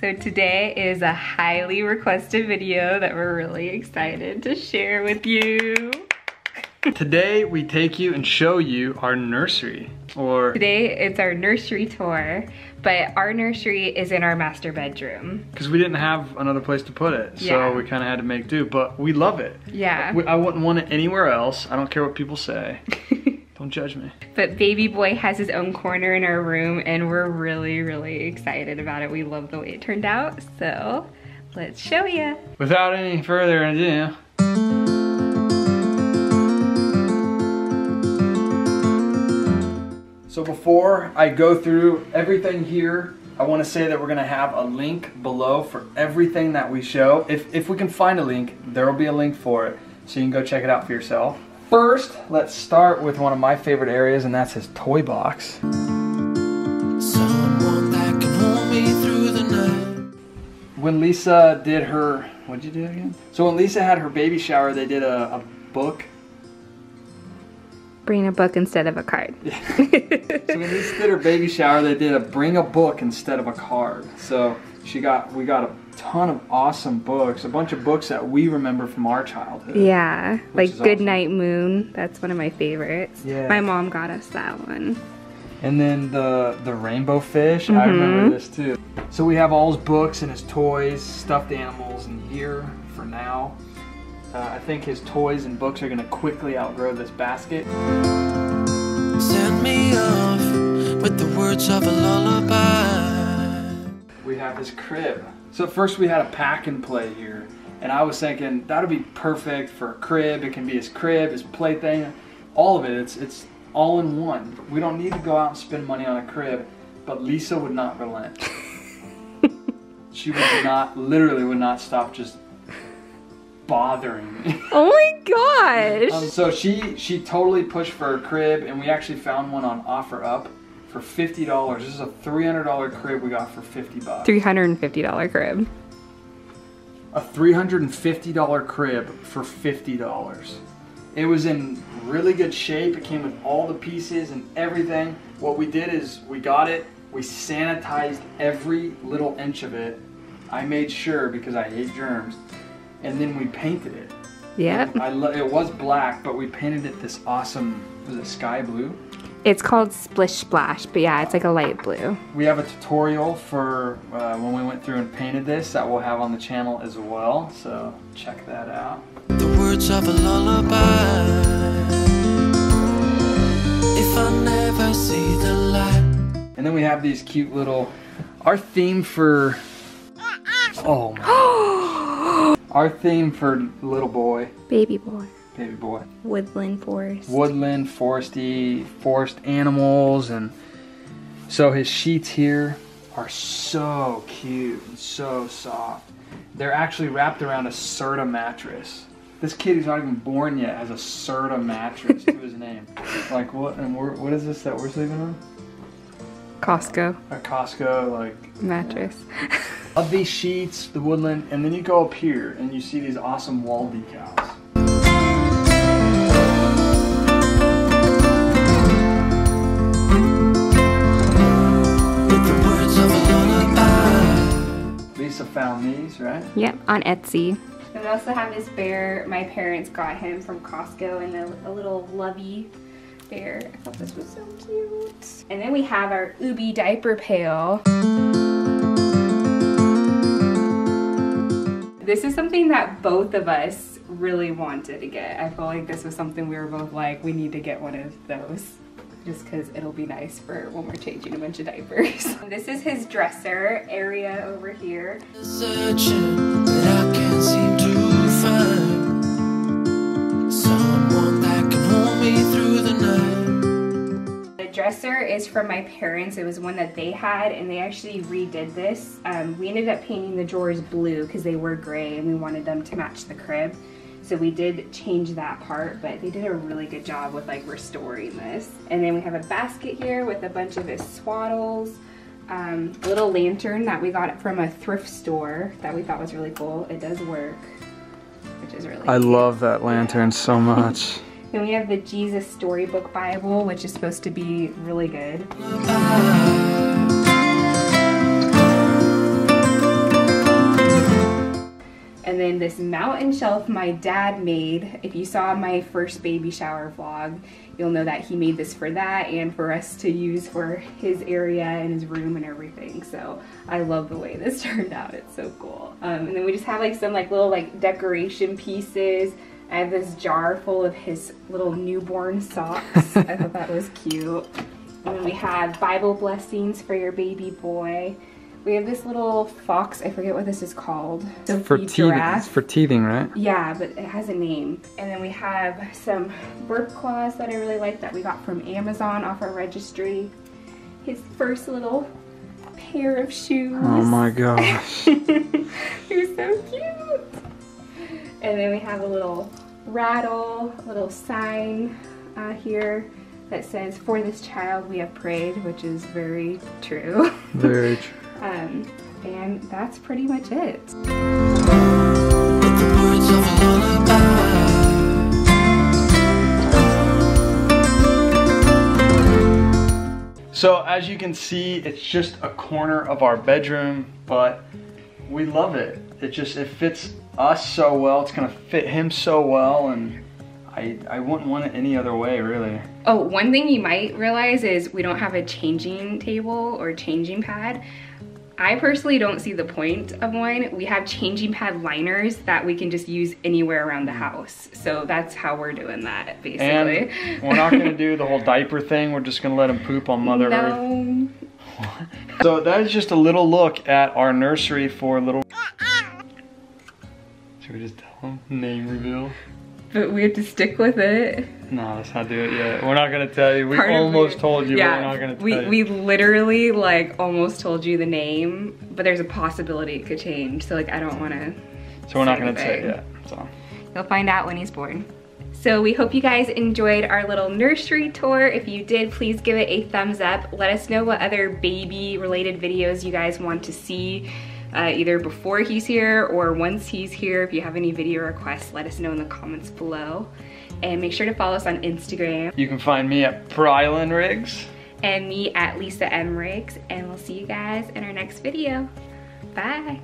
So today is a highly requested video that we're really excited to share with you. Today we take you and show you our nursery. Today it's our nursery tour, but our nursery is in our master bedroom. Because we didn't have another place to put it, so we kind of had to make do, but we love it. Yeah. I wouldn't want it anywhere else. I don't care what people say. Don't judge me. But baby boy has his own corner in our room and we're really, really excited about it. We love the way it turned out, so let's show you. Without any further ado, so before I go through everything here, I want to say that we're going to have a link below for everything that we show. If we can find a link, there will be a link for it, so you can go check it out for yourself. First, let's start with one of my favorite areas, and that's his toy box. Someone that can hold me through the night. When Lisa did her, what'd you do again? So when Lisa had her baby shower, they did a book. Bring a book instead of a card. Yeah. So when Lisa did her baby shower, they did a bring a book instead of a card. So we got a ton of awesome books, a bunch of books that we remember from our childhood. Yeah, like Goodnight awesome. Moon. That's one of my favorites. Yeah. My mom got us that one. And then the rainbow fish. I remember this too. So we have all his books and his toys, stuffed animals in here for now. I think his toys and books are going to quickly outgrow this basket. Send me off with the words of a lullaby. We have his crib. So at first we had a pack and play here, and I was thinking that would be perfect for a crib. It can be his crib, his plaything, all of it. It's all in one. We don't need to go out and spend money on a crib, but Lisa would not relent. She would not, literally would not stop just bothering me. Oh my gosh! So she totally pushed for a crib, and we actually found one on OfferUp for $50. This is a $300 crib we got for $50. $350 crib. A $350 crib for $50. It was in really good shape. It came with all the pieces and everything. What we did is we got it, we sanitized every little inch of it. I made sure because I hate germs. And then we painted it. Yeah. It was black, but we painted it this awesome, was it sky blue? It's called Splish Splash, but yeah, it's like a light blue. We have a tutorial for when we went through and painted this that we'll have on the channel as well, so check that out. The words of a lullaby. If I never see the light. And then we have these cute little, our theme for, oh my. Our theme for little boy. Baby boy. Baby boy. Woodland forest. Woodland, foresty, forest animals, and so his sheets here are so cute and so soft. They're actually wrapped around a Serta mattress. This kid who's not even born yet has a Serta mattress to his name. Like what? And what is this that we're sleeping on? Costco. A Costco like mattress. Yeah. Love these sheets, the Woodland, and then you go up here and you see these awesome wall decals. Lisa found these, right? Yep, on Etsy. And we also have this bear my parents got him from Costco, and a little Lovey bear. I thought this was so cute. And then we have our Ubbi diaper pail. This is something that both of us really wanted to get. I feel like this was something we were both like, we need to get one of those. Just because it'll be nice for when we're changing a bunch of diapers. This is his dresser area over here. Searching, but I can't seem to find someone that can hold me through the night. The dresser is from my parents. It was one that they had, and they actually redid this. We ended up painting the drawers blue because they were gray, and we wanted them to match the crib. So we did change that part, but they did a really good job with like restoring this. And then we have a basket here with a bunch of his swaddles, a little lantern that we got from a thrift store that we thought was really cool. It does work, which is really I love that lantern so much. Then we have the Jesus Storybook Bible, which is supposed to be really good. And then this mountain shelf my dad made. If you saw my first baby shower vlog, you'll know that he made this for that and for us to use for his area and his room and everything. So I love the way this turned out. It's so cool. And then we just have like some like little like decoration pieces. I have this jar full of his little newborn socks. I thought that was cute. And then we have Bible blessings for your baby boy. We have this little fox, I forget what this is called. For teething, it's for teething, right? Yeah, but it has a name. And then we have some Burp Cloths that I really like that we got from Amazon off our registry. His first little pair of shoes. Oh my gosh. They're so cute. And then we have a little rattle, a little sign here that says, "For this child we have prayed," which is very true. Very true. And that's pretty much it. So as you can see, it's just a corner of our bedroom, but we love it. It fits us so well. It's gonna fit him so well, and I wouldn't want it any other way, really. Oh, one thing you might realize is we don't have a changing table or changing pad. I personally don't see the point of one. We have changing pad liners that we can just use anywhere around the house. So that's how we're doing that, basically. And we're not gonna do the whole diaper thing. We're just gonna let him poop on Mother Earth. So that is just a little look at our nursery for little... Should we just tell him? Name reveal? But we have to stick with it. No, let's not do it yet. We're not gonna tell you. We almost told you, yeah, but we're not gonna tell you. We literally like almost told you the name, but there's a possibility it could change. So like I don't wanna. So we're not gonna say it yet. So you'll find out when he's born. So we hope you guys enjoyed our little nursery tour. If you did, please give it a thumbs up. Let us know what other baby related videos you guys want to see. Either before he's here or once he's here. If you have any video requests, let us know in the comments below. And make sure to follow us on Instagram. You can find me at Brylan Riggs. And me at Lisa M. Riggs. And we'll see you guys in our next video. Bye.